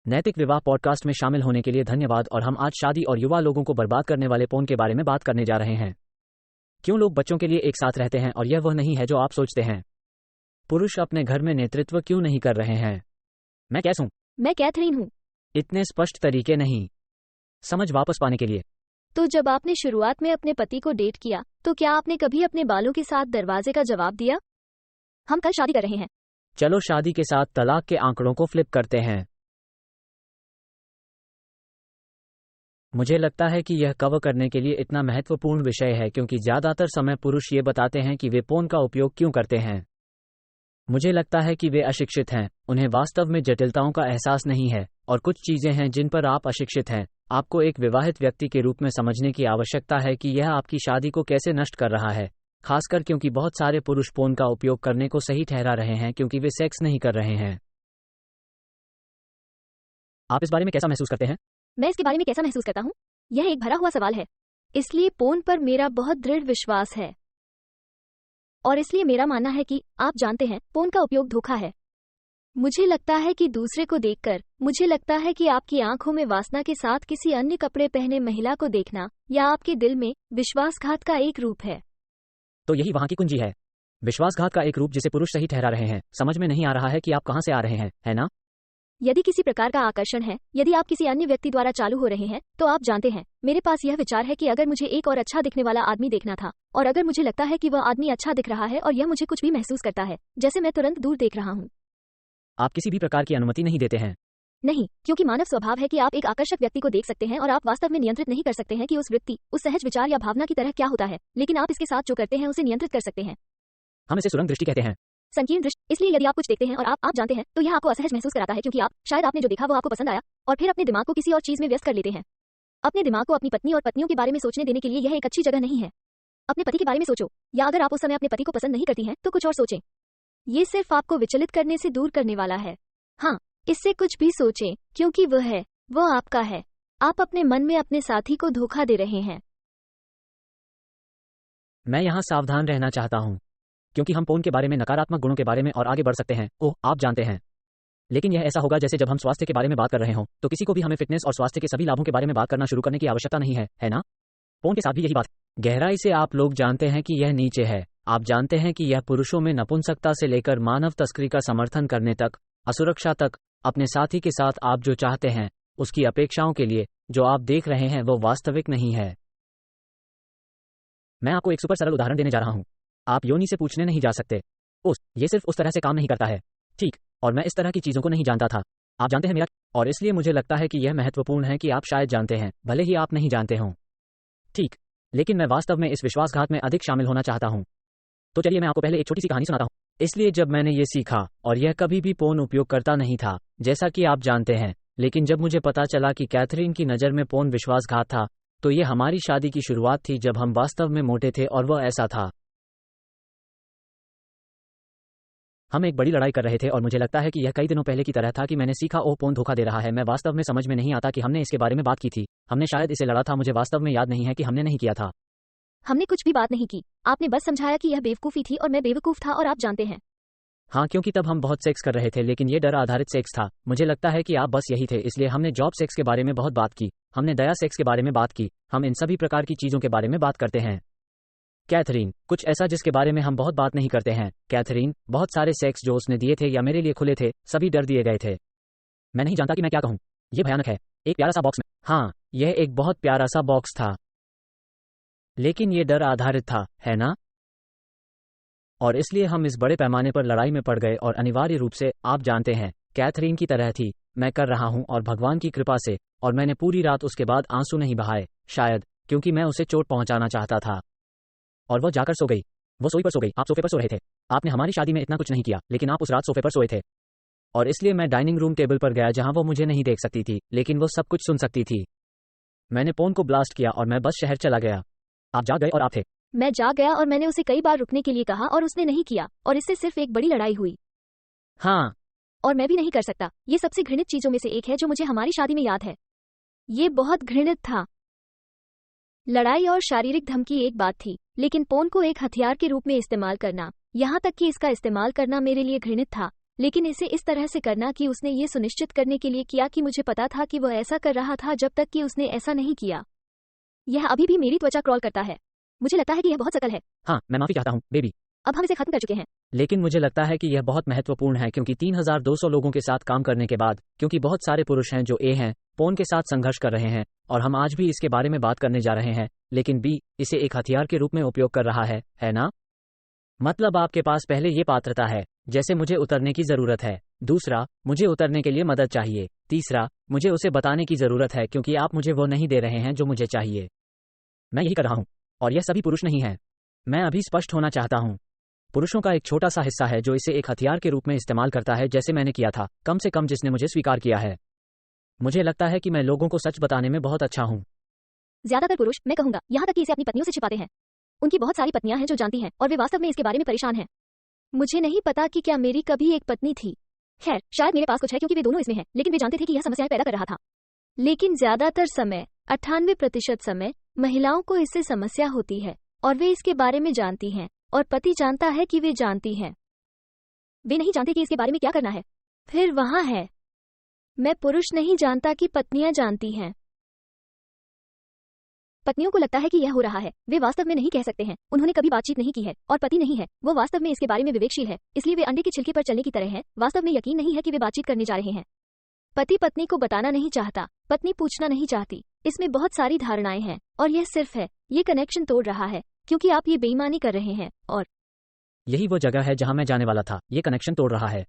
नैतिक विवाह पॉडकास्ट में शामिल होने के लिए धन्यवाद। और हम आज शादी और युवा लोगों को बर्बाद करने वाले पोन के बारे में बात करने जा रहे हैं। क्यों लोग बच्चों के लिए एक साथ रहते हैं और यह वह नहीं है जो आप सोचते हैं। पुरुष अपने घर में नेतृत्व क्यों नहीं कर रहे हैं। मैं कैसे हूं? मैं कैथरीन हूँ। इतने स्पष्ट तरीके नहीं। समझ वापस पाने के लिए। तो जब आपने शुरुआत में अपने पति को डेट किया तो क्या आपने कभी अपने बालों के साथ दरवाजे का जवाब दिया? हम कल शादी कर रहे हैं। चलो शादी के साथ तलाक के आंकड़ों को फ्लिप करते हैं। मुझे लगता है कि यह कवर करने के लिए इतना महत्वपूर्ण विषय है क्योंकि ज्यादातर समय पुरुष ये बताते हैं कि वे पोन का उपयोग क्यों करते हैं। मुझे लगता है कि वे अशिक्षित हैं, उन्हें वास्तव में जटिलताओं का एहसास नहीं है और कुछ चीजें हैं जिन पर आप अशिक्षित हैं। आपको एक विवाहित व्यक्ति के रूप में समझने की आवश्यकता है कि यह आपकी शादी को कैसे नष्ट कर रहा है, खासकर क्योंकि बहुत सारे पुरुष पोन का उपयोग करने को सही ठहरा रहे हैं क्योंकि वे सेक्स नहीं कर रहे हैं। आप इस बारे में कैसा महसूस करते हैं? मैं इसके बारे में कैसा महसूस करता हूँ? यह एक भरा हुआ सवाल है। इसलिए पोन पर मेरा बहुत दृढ़ विश्वास है और इसलिए मेरा मानना है कि आप जानते हैं पोन का उपयोग धोखा है। मुझे लगता है कि दूसरे को देखकर मुझे लगता है कि आपकी आंखों में वासना के साथ किसी अन्य कपड़े पहने महिला को देखना या आपके दिल में विश्वासघात का एक रूप है। तो यही वहां की कुंजी है। विश्वासघात का एक रूप जिसे पुरुष सही ठहरा रहे हैं। समझ में नहीं आ रहा है कि आप कहां से आ रहे हैं, है ना? यदि किसी प्रकार का आकर्षण है, यदि आप किसी अन्य व्यक्ति द्वारा चालू हो रहे हैं, तो आप जानते हैं मेरे पास यह विचार है कि अगर मुझे एक और अच्छा दिखने वाला आदमी देखना था और अगर मुझे लगता है कि वह आदमी अच्छा दिख रहा है और यह मुझे कुछ भी महसूस करता है जैसे मैं तुरंत दूर देख रहा हूँ। आप किसी भी प्रकार की अनुमति नहीं देते हैं। नहीं, क्योंकि मानव स्वभाव है कि आप एक आकर्षक व्यक्ति को देख सकते हैं और आप वास्तव में नियंत्रित नहीं कर सकते हैं कि उस व्यक्ति उस सहज विचार या भावना की तरह क्या होता है, लेकिन आप इसके साथ जो करते हैं उसे नियंत्रित कर सकते हैं। हम इसे सुरंग दृष्टि कहते हैं। संकीर्ण दृष्टि। इसलिए यदि आप कुछ देखते हैं और आप जानते हैं तो यह आपको असहज महसूस कराता है क्योंकि आप शायद आपने जो देखा वो आपको पसंद आया और फिर अपने दिमाग को किसी और चीज में व्यस्त कर लेते हैं। अपने दिमाग को अपनी पत्नी और पत्नियों के बारे में सोचने देने के लिए यह एक अच्छी जगह नहीं है। अपने पति के बारे में सोचो, या अगर आप उस समय अपने पति को पसंद नहीं करती हैं तो कुछ और सोचें। ये सिर्फ आपको विचलित करने से दूर करने वाला है। हाँ, इससे कुछ भी सोचें क्योंकि वह आपका है। आप अपने मन में अपने साथी को धोखा दे रहे हैं। मैं यहाँ सावधान रहना चाहता हूँ क्योंकि हम पोन के बारे में नकारात्मक गुणों के बारे में और आगे बढ़ सकते हैं। ओह, आप जानते हैं, लेकिन यह ऐसा होगा जैसे जब हम स्वास्थ्य के बारे में बात कर रहे हों, तो किसी को भी हमें फिटनेस और स्वास्थ्य के सभी लाभों के बारे में बात करना शुरू करने की आवश्यकता नहीं है, है ना? पोन के साथ भी यही बात। गहराई से आप लोग जानते हैं कि यह नीचे है। आप जानते हैं कि यह पुरुषों में नपुंसकता से लेकर मानव तस्करी का समर्थन करने तक, असुरक्षा तक, अपने साथी के साथ आप जो चाहते हैं उसकी अपेक्षाओं के लिए जो आप देख रहे हैं वो वास्तविक नहीं है। मैं आपको एक सुपर सरल उदाहरण देने जा रहा हूं। आप योनि से पूछने नहीं जा सकते। ये सिर्फ उस तरह से काम नहीं करता है, ठीक? और मैं इस तरह की चीजों को नहीं जानता था। आप जानते हैं मेरा, और इसलिए मुझे लगता है कि यह महत्वपूर्ण है कि आप शायद जानते हैं, भले ही आप नहीं जानते हों, ठीक? लेकिन मैं वास्तव में इस विश्वासघात में अधिक शामिल होना चाहता हूं। तो चलिए मैं आपको पहले एक छोटी सी कहानी सुनाता हूं। इसलिए जब मैंने ये सीखा, और यह कभी भी पोन उपयोगकर्ता नहीं था, जैसा कि आप जानते हैं, लेकिन जब मुझे पता चला कि कैथरीन की नज़र में पोन विश्वासघात था, तो ये हमारी शादी की शुरुआत थी जब हम वास्तव में मोटे थे और वह ऐसा था। हम एक बड़ी लड़ाई कर रहे थे और मुझे लगता है कि यह कई दिनों पहले की तरह था कि मैंने सीखा, ओह, पोन धोखा दे रहा है। मैं वास्तव में समझ में नहीं आता कि हमने इसके बारे में बात की थी। हमने शायद इसे लड़ा था, मुझे वास्तव में याद नहीं है कि हमने नहीं किया था। हमने कुछ भी बात नहीं की। आपने बस समझाया कि यह बेवकूफ़ी थी और मैं बेवकूफ़ था और आप जानते हैं। हाँ, क्योंकि तब हम बहुत सेक्स कर रहे थे, लेकिन ये डर आधारित सेक्स था। मुझे लगता है कि आप बस यही थे, इसलिए हमने जॉब सेक्स के बारे में बहुत बात की, हमने दया सेक्स के बारे में बात की, हम इन सभी प्रकार की चीज़ों के बारे में बात करते हैं। कैथरीन, कुछ ऐसा जिसके बारे में हम बहुत बात नहीं करते हैं। कैथरीन, बहुत सारे सेक्स जो उसने दिए थे या मेरे लिए खुले थे, सभी डर दिए गए थे। मैं नहीं जानता कि मैं क्या कहूँ। ये भयानक है। एक प्यारा सा बॉक्स में। हाँ, यह एक बहुत प्यारा सा बॉक्स था, लेकिन ये डर आधारित था, है ना? और इसलिए हम इस बड़े पैमाने पर लड़ाई में पड़ गए और अनिवार्य रूप से, आप जानते हैं, कैथरीन की तरह थी। मैं कर रहा हूं और भगवान की कृपा से, और मैंने पूरी रात उसके बाद आंसू नहीं बहाए, शायद क्योंकि मैं उसे चोट पहुंचाना चाहता था। और वह जाकर सो गई। वो सोई पर सो गई। आप सोफे पर सो रहे थे। आपने हमारी शादी में इतना कुछ नहीं किया, लेकिन आप उस रात सोफे पर सोए थे। और इसलिए मैं डाइनिंग रूम टेबल पर गया जहां वो मुझे नहीं देख सकती थी, लेकिन वो सब कुछ सुन सकती थी। मैंने पोन को ब्लास्ट किया और मैं बस शहर चला गया। आप जाग गए और आप थे। मैं जाग गया और मैंने उसे कई बार रुकने के लिए कहा और उसने नहीं किया और इससे सिर्फ एक बड़ी लड़ाई हुई। हाँ, और मैं भी नहीं कर सकता। ये सबसे घृणित चीजों में से एक है जो मुझे हमारी शादी में याद है। ये बहुत घृणित था। लड़ाई और शारीरिक धमकी एक बात थी, लेकिन पोन को एक हथियार के रूप में इस्तेमाल करना, यहाँ तक कि इसका इस्तेमाल करना मेरे लिए घृणित था। लेकिन इसे इस तरह से करना कि उसने ये सुनिश्चित करने के लिए किया कि मुझे पता था कि वह ऐसा कर रहा था जब तक कि उसने ऐसा नहीं किया। यह अभी भी मेरी त्वचा क्रॉल करता है। मुझे लगता है कि यह बहुत सकल है। हाँ, मैं माफी चाहता हूँ बेबी। अब हम इसे खत्म कर चुके हैं। लेकिन मुझे लगता है कि यह बहुत महत्वपूर्ण है क्योंकि 3200 लोगों के साथ काम करने के बाद, क्योंकि बहुत सारे पुरुष हैं जो ए हैं, पोर्न के साथ संघर्ष कर रहे हैं, और हम आज भी इसके बारे में बात करने जा रहे हैं, लेकिन बी इसे एक हथियार के रूप में उपयोग कर रहा है ना? मतलब आपके पास पहले ये पात्रता है, जैसे मुझे उतरने की जरूरत है। दूसरा, मुझे उतरने के लिए मदद चाहिए। तीसरा, मुझे उसे बताने की जरूरत है क्योंकि आप मुझे वो नहीं दे रहे हैं जो मुझे चाहिए। मैं यही कर रहा हूं, और यह सभी पुरुष नहीं है। मैं अभी स्पष्ट होना चाहता हूं। पुरुषों का एक छोटा सा हिस्सा है जो इसे एक हथियार के रूप में इस्तेमाल करता है, जैसे मैंने किया था, कम से कम जिसने मुझे स्वीकार किया है। मुझे लगता है कि मैं लोगों को सच बताने में बहुत अच्छा हूं। ज्यादातर पुरुष, मैं कहूंगा, यहाँ तक कि इसे अपनी पत्नियों से छिपाते हैं। उनकी बहुत सारी पत्नियां हैं जो जानती हैं, और वे वास्तव में इसके बारे में परेशान हैं। मुझे नहीं पता कि क्या मेरी कभी एक पत्नी थी। खैर, शायद मेरे पास कुछ है क्योंकि वे दोनों इसमें हैं, लेकिन वे जानते थे कि यह समस्याएं पैदा कर रहा था। लेकिन ज्यादातर समय, 98% समय, महिलाओं को इससे समस्या होती है, और वे इसके बारे में जानती हैं, और पति जानता है कि वे जानती हैं। वे नहीं जानते कि इसके बारे में क्या करना है। फिर वहां है, मैं पुरुष नहीं जानता कि पत्नियां जानती हैं। पत्नियों को लगता है कि यह हो रहा है, वे वास्तव में नहीं कह सकते हैं, उन्होंने कभी बातचीत नहीं की है, और पति नहीं है, वो वास्तव में इसके बारे में विवेकशील है, इसलिए वे अंडे के छिलके पर चलने की तरह हैं, वास्तव में यकीन नहीं है कि वे बातचीत करने जा रहे हैं। पति पत्नी को बताना नहीं चाहता, पत्नी पूछना नहीं चाहती। इसमें बहुत सारी धारणाएं हैं, और यह सिर्फ है, ये कनेक्शन तोड़ रहा है, क्योंकि आप ये बेईमानी कर रहे हैं, और यही वो जगह है जहां मैं जाने वाला था। ये कनेक्शन तोड़ रहा है।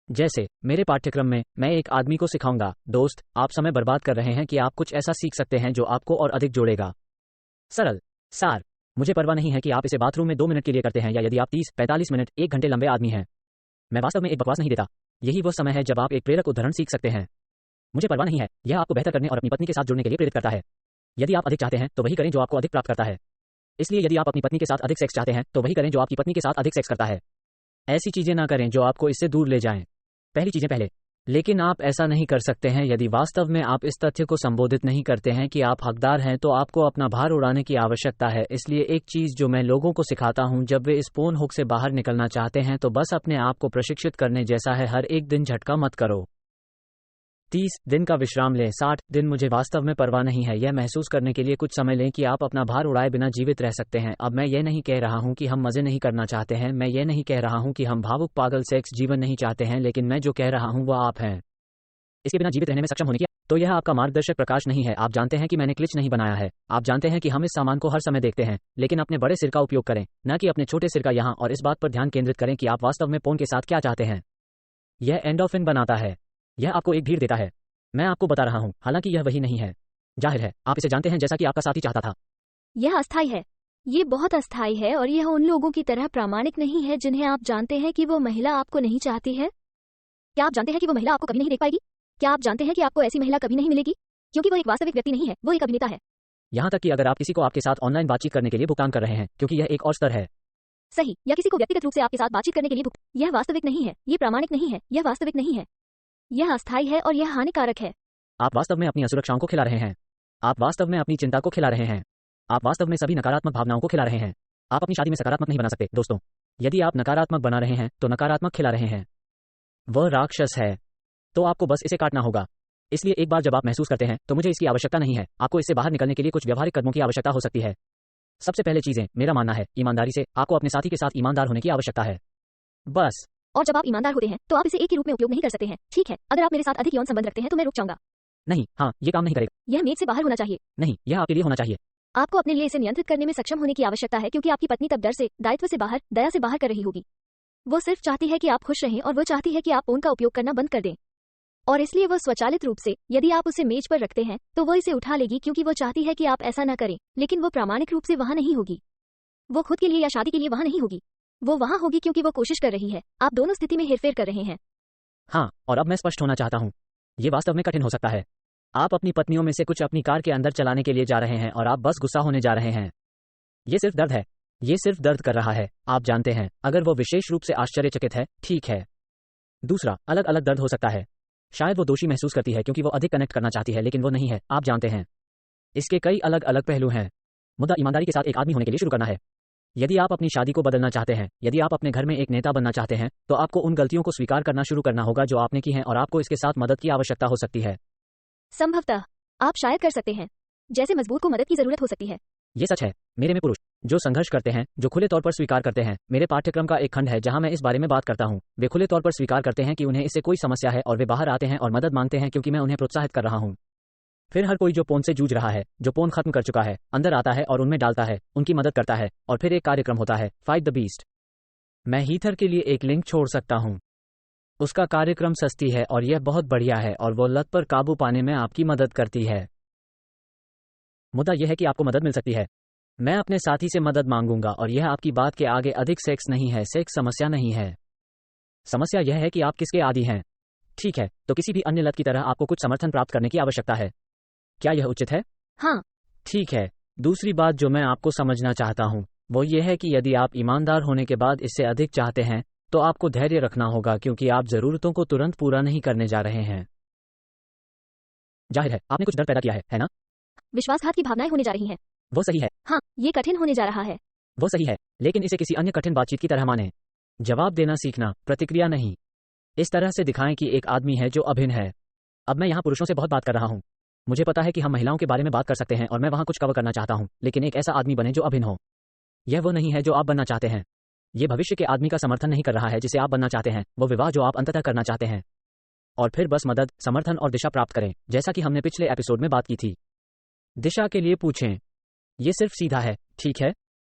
जैसे मेरे पाठ्यक्रम में मैं एक आदमी को सिखाऊंगा, दोस्त, आप समय बर्बाद कर रहे हैं कि आप कुछ ऐसा सीख सकते हैं जो आपको और अधिक जोड़ेगा। सरल सार, मुझे परवाह नहीं है कि आप इसे बाथरूम में 2 मिनट के लिए करते हैं या यदि आप 30-45 मिनट 1 घंटे लंबे आदमी हैं। मैं वास्तव में एक बकवास नहीं देता। यही वो समय है जब आप एक प्रेरक उदाहरण सीख सकते हैं। मुझे परवाह नहीं है, यह आपको बेहतर करने और अपनी पत्नी के साथ जुड़ने के लिए प्रेरित करता है। यदि आप अधिक चाहते हैं तो वही करें जो आपको अधिक प्राप्त करता है। इसलिए यदि आप अपनी पत्नी के साथ अधिक सेक्स चाहते हैं तो वही करें जो आपकी पत्नी के साथ अधिक सेक्स करता है। ऐसी चीजें ना करें जो आपको इससे दूर ले जाएं। पहली चीजें पहले। लेकिन आप ऐसा नहीं कर सकते हैं यदि वास्तव में आप इस तथ्य को संबोधित नहीं करते हैं कि आप हकदार हैं, तो आपको अपना भार उड़ाने की आवश्यकता है। इसलिए एक चीज जो मैं लोगों को सिखाता हूं जब वे इस पोर्न हुक से बाहर निकलना चाहते हैं तो बस अपने आप को प्रशिक्षित करने जैसा है, हर एक दिन झटका मत करो। 30 दिन का विश्राम लें, 60 दिन, मुझे वास्तव में परवाह नहीं है। यह महसूस करने के लिए कुछ समय लें कि आप अपना भार उड़ाए बिना जीवित रह सकते हैं। अब मैं ये नहीं कह रहा हूं कि हम मजे नहीं करना चाहते हैं, मैं ये नहीं कह रहा हूं कि हम भावुक पागल सेक्स जीवन नहीं चाहते हैं, लेकिन मैं जो कह रहा हूं वह आप हैं इसके बिना जीवित रहने में सक्षम होने की। तो यह आपका मार्गदर्शक प्रकाश नहीं है। आप जानते हैं कि मैंने क्लिच नहीं बनाया है। आप जानते हैं कि हम इस सामान को हर समय देखते हैं, लेकिन अपने बड़े सिर का उपयोग करें, न कि अपने छोटे सिर का यहाँ, और इस बात पर ध्यान केंद्रित करें कि आप वास्तव में पोर्न के साथ क्या चाहते हैं। यह एंडोर्फिन बनाता है, यह आपको एक भीड़ देता है। मैं आपको बता रहा हूं, हालांकि यह वही नहीं है। जाहिर है, आप इसे जानते हैं जैसा कि आपका साथी चाहता था। यह अस्थायी है, ये बहुत अस्थायी है, और यह उन लोगों की तरह प्रामाणिक नहीं है जिन्हें आप जानते हैं कि वो महिला आपको नहीं चाहती है। क्या आप जानते हैं कि वो महिला आपको कभी नहीं देख पाएगी? क्या आप जानते हैं कि आपको ऐसी महिला कभी नहीं मिलेगी? क्योंकि वो एक वास्तविक व्यक्ति नहीं है, वो एक अभिनेता है। यहाँ तक कि अगर आप किसी को आपके साथ ऑनलाइन बातचीत करने के लिए भुगतान कर रहे हैं, क्योंकि यह एक और स्तर है। सही, या किसी को व्यक्तिगत रूप से आपके साथ बातचीत करने के लिए भुगतान, यह वास्तविक नहीं है, ये प्रामाणिक नहीं है, यह वास्तविक नहीं है, यह अस्थायी है, और यह हानिकारक है। आप वास्तव में अपनी असुरक्षाओं को खिला रहे हैं। आप वास्तव में अपनी चिंता को खिला रहे हैं। आप वास्तव में सभी नकारात्मक भावनाओं को खिला रहे हैं। आप अपनी शादी में सकारात्मक नहीं बना सकते, दोस्तों। यदि आप नकारात्मक बना रहे हैं तो नकारात्मक खिला रहे हैं। वह राक्षस है, तो आपको बस इसे काटना होगा। इसलिए एक बार जब आप महसूस करते हैं तो मुझे इसकी आवश्यकता नहीं है, आपको इससे बाहर निकलने के लिए कुछ व्यवहारिक कदमों की आवश्यकता हो सकती है। सबसे पहले चीजें, मेरा मानना है, ईमानदारी से, आपको अपने साथी के साथ ईमानदार होने की आवश्यकता है, बस। और जब आप ईमानदार होते हैं तो आप इसे एक के रूप में उपयोग नहीं कर सकते हैं। ठीक है, अगर आप मेरे साथ अधिक यौन संबंध रखते हैं तो मैं रुक जाऊंगा। नहीं, हाँ, ये काम नहीं करेगा। यह मेज से बाहर होना चाहिए। नहीं, यह आपके लिए होना चाहिए। आपको अपने लिए इसे नियंत्रित करने में सक्षम होने की आवश्यकता है, क्योंकि आपकी पत्नी तब डर से, दायित्व से बाहर, दया से बाहर कर रही होगी। वो सिर्फ चाहती है कि आप खुश रहें, और वो चाहती है कि आप पोर्न का उपयोग करना बंद कर दें। और इसलिए वो स्वचालित रूप से, यदि आप उसे मेज पर रखते हैं तो वो इसे उठा लेगी, क्योंकि वो चाहती है कि आप ऐसा न करें, लेकिन वो प्रामाणिक रूप से वहां नहीं होगी। वो खुद के लिए या शादी के लिए वहां नहीं होगी। वो वहां होगी क्योंकि वो कोशिश कर रही है। आप दोनों स्थिति में हेरफेर कर रहे हैं। हाँ, और अब मैं स्पष्ट होना चाहता हूँ, ये वास्तव में कठिन हो सकता है। आप अपनी पत्नियों में से कुछ अपनी कार के अंदर चलाने के लिए जा रहे हैं और आप बस गुस्सा होने जा रहे हैं। ये सिर्फ दर्द है, ये सिर्फ दर्द कर रहा है, आप जानते हैं, अगर वो विशेष रूप से आश्चर्यचकित है, ठीक है। दूसरा, अलग अलग दर्द हो सकता है। शायद वो दोषी महसूस करती है क्योंकि वो अधिक कनेक्ट करना चाहती है, लेकिन वो नहीं है, आप जानते हैं। इसके कई अलग अलग पहलू हैं। मुद्दा ईमानदारी के साथ एक आदमी होने के लिए शुरू करना है। यदि आप अपनी शादी को बदलना चाहते हैं, यदि आप अपने घर में एक नेता बनना चाहते हैं, तो आपको उन गलतियों को स्वीकार करना शुरू करना होगा जो आपने की हैं और आपको इसके साथ मदद की आवश्यकता हो सकती है। संभवतः आप शायद कर सकते हैं, जैसे मजबूत को मदद की जरूरत हो सकती है। ये सच है मेरे में पुरुष जो संघर्ष करते हैं, जो खुले तौर पर स्वीकार करते हैं। मेरे पाठ्यक्रम का एक खंड है जहां मैं इस बारे में बात करता हूं। वे खुले तौर पर स्वीकार करते हैं कि उन्हें इससे कोई समस्या है और वे बाहर आते हैं और मदद मांगते हैं क्योंकि मैं उन्हें प्रोत्साहित कर रहा हूं। फिर हर कोई जो पोन से जूझ रहा है, जो पोन खत्म कर चुका है, अंदर आता है और उनमें डालता है, उनकी मदद करता है और फिर एक कार्यक्रम होता है, फाइट द बीस्ट। मैं हीथर के लिए एक लिंक छोड़ सकता हूं। उसका कार्यक्रम सस्ती है और यह बहुत बढ़िया है और वो लत पर काबू पाने में आपकी मदद करती है। मुद्दा यह है कि आपको मदद मिल सकती है। मैं अपने साथी से मदद मांगूंगा और यह आपकी बात के आगे अधिक सेक्स नहीं है। सेक्स समस्या नहीं है। समस्या यह है कि आप किसके आदी हैं। ठीक है, तो किसी भी अन्य लत की तरह आपको कुछ समर्थन प्राप्त करने की आवश्यकता है। क्या यह उचित है? हाँ। ठीक है। दूसरी बात जो मैं आपको समझना चाहता हूं वो ये है कि यदि आप ईमानदार होने के बाद इससे अधिक चाहते हैं तो आपको धैर्य रखना होगा क्योंकि आप जरूरतों को तुरंत पूरा नहीं करने जा रहे हैं। जाहिर है आपने कुछ डर पैदा किया है ना? विश्वासघात की भावनाएं होने जा रही हैं। वो सही है। हाँ, ये कठिन होने जा रहा है। वो सही है, लेकिन इसे किसी अन्य कठिन बातचीत की तरह माने। जवाब देना सीखना, प्रतिक्रिया नहीं। इस तरह से दिखाएं कि एक आदमी है जो अभिन्न है। अब मैं यहाँ पुरुषों से बहुत बात कर रहा हूँ। मुझे पता है कि हम महिलाओं के बारे में बात कर सकते हैं और मैं वहाँ कुछ कवर करना चाहता हूँ, लेकिन एक ऐसा आदमी बने जो अभिन्न हो। यह वो नहीं है जो आप बनना चाहते हैं। ये भविष्य के आदमी का समर्थन नहीं कर रहा है जिसे आप बनना चाहते हैं, वो विवाह जो आप अंततः करना चाहते हैं। और फिर बस मदद, समर्थन और दिशा प्राप्त करें, जैसा कि हमने पिछले एपिसोड में बात की थी। दिशा के लिए पूछें। ये सिर्फ सीधा है, ठीक है?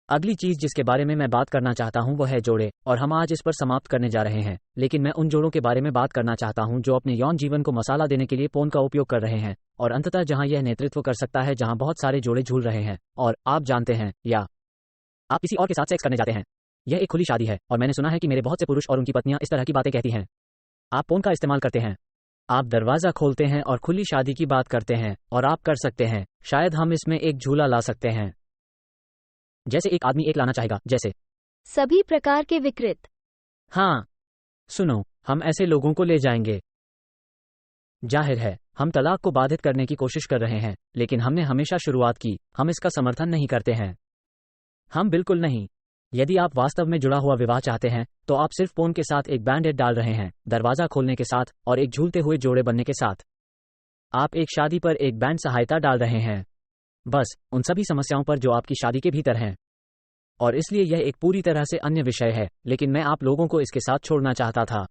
अगली चीज जिसके बारे में मैं बात करना चाहता हूं वो है जोड़े, और हम आज इस पर समाप्त करने जा रहे हैं। लेकिन मैं उन जोड़ों के बारे में बात करना चाहता हूं जो अपने यौन जीवन को मसाला देने के लिए पोर्न का उपयोग कर रहे हैं, और अंततः जहां यह नेतृत्व कर सकता है, जहां बहुत सारे जोड़े झूल रहे हैं और आप जानते हैं, या आप किसी और के साथ सेक्स करने जाते हैं। यह एक खुली शादी है और मैंने सुना है कि मेरे बहुत से पुरुष और उनकी पत्नियां इस तरह की बातें कहती हैं। आप पोर्न का इस्तेमाल करते हैं, आप दरवाजा खोलते हैं और खुली शादी की बात करते हैं, और आप कर सकते हैं। शायद हम इसमें एक झूला ला सकते हैं, जैसे एक आदमी एक लाना चाहेगा, जैसे सभी प्रकार के विकृत। हाँ, सुनो, हम ऐसे लोगों को ले जाएंगे। जाहिर है हम तलाक को बाधित करने की कोशिश कर रहे हैं, लेकिन हमने हमेशा शुरुआत की। हम इसका समर्थन नहीं करते हैं। हम बिल्कुल नहीं। यदि आप वास्तव में जुड़ा हुआ विवाह चाहते हैं तो आप सिर्फ पोर्न के साथ एक बैंड एड डाल रहे हैं, दरवाजा खोलने के साथ और एक झूलते हुए जोड़े बनने के साथ। आप एक शादी पर एक बैंड सहायता डाल रहे हैं, बस उन सभी समस्याओं पर जो आपकी शादी के भीतर हैं। और इसलिए यह एक पूरी तरह से अन्य विषय है, लेकिन मैं आप लोगों को इसके साथ छोड़ना चाहता था।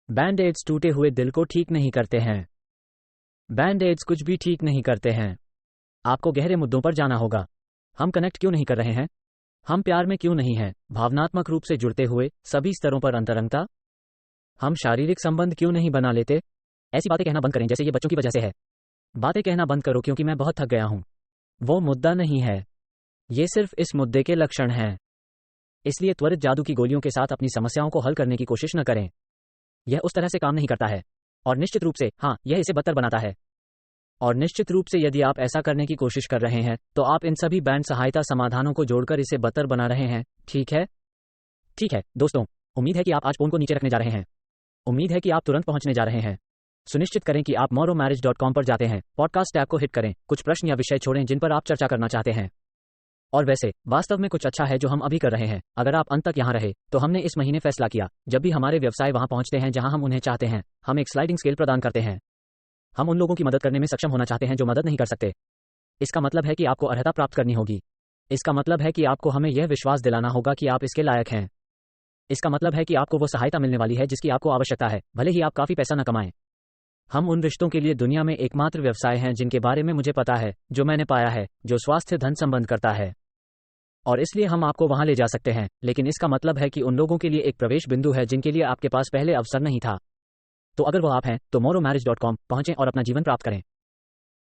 बैंड एड्स टूटे हुए दिल को ठीक नहीं करते हैं। बैंड एड्स कुछ भी ठीक नहीं करते हैं। आपको गहरे मुद्दों पर जाना होगा। हम कनेक्ट क्यों नहीं कर रहे हैं? हम प्यार में क्यों नहीं हैं? भावनात्मक रूप से जुड़ते हुए सभी स्तरों पर अंतरंगता। हम शारीरिक संबंध क्यों नहीं बना लेते? ऐसी बातें कहना बंद करें जैसे ये बच्चों की वजह से है। बातें कहना बंद करो क्योंकि मैं बहुत थक गया हूं। वो मुद्दा नहीं है, ये सिर्फ इस मुद्दे के लक्षण हैं। इसलिए त्वरित जादू की गोलियों के साथ अपनी समस्याओं को हल करने की कोशिश न करें। यह उस तरह से काम नहीं करता है, और निश्चित रूप से हाँ, यह इसे बदतर बनाता है। और निश्चित रूप से यदि आप ऐसा करने की कोशिश कर रहे हैं तो आप इन सभी बैंड सहायता समाधानों को जोड़कर इसे बदतर बना रहे हैं। ठीक है? ठीक है दोस्तों, उम्मीद है कि आप आज फोन को नीचे रखने जा रहे हैं। उम्मीद है कि आप तुरंत पहुंचने जा रहे हैं। सुनिश्चित करें कि आप moromarriage.com पर जाते हैं, पॉडकास्ट टैब को हिट करें, कुछ प्रश्न या विषय छोड़ें जिन पर आप चर्चा करना चाहते हैं। और वैसे वास्तव में कुछ अच्छा है जो हम अभी कर रहे हैं। अगर आप अंत तक यहाँ रहे तो हमने इस महीने फैसला किया, जब भी हमारे व्यवसाय वहां पहुंचते हैं जहां हम उन्हें चाहते हैं, हम एक स्लाइडिंग स्केल प्रदान करते हैं। हम उन लोगों की मदद करने में सक्षम होना चाहते हैं जो मदद नहीं कर सकते। इसका मतलब है कि आपको अर्हता प्राप्त करनी होगी। इसका मतलब है कि आपको हमें यह विश्वास दिलाना होगा कि आप इसके लायक हैं। इसका मतलब है कि आपको वो सहायता मिलने वाली है जिसकी आपको आवश्यकता है, भले ही आप काफी पैसा न कमाएं। हम उन रिश्तों के लिए दुनिया में एकमात्र व्यवसाय हैं जिनके बारे में मुझे पता है, जो मैंने पाया है, जो स्वास्थ्य धन संबंध करता है। और इसलिए हम आपको वहां ले जा सकते हैं, लेकिन इसका मतलब है कि उन लोगों के लिए एक प्रवेश बिंदु है जिनके लिए आपके पास पहले अवसर नहीं था। तो अगर वो आप हैं तो moromarriage.com पहुंचें और अपना जीवन प्राप्त करें।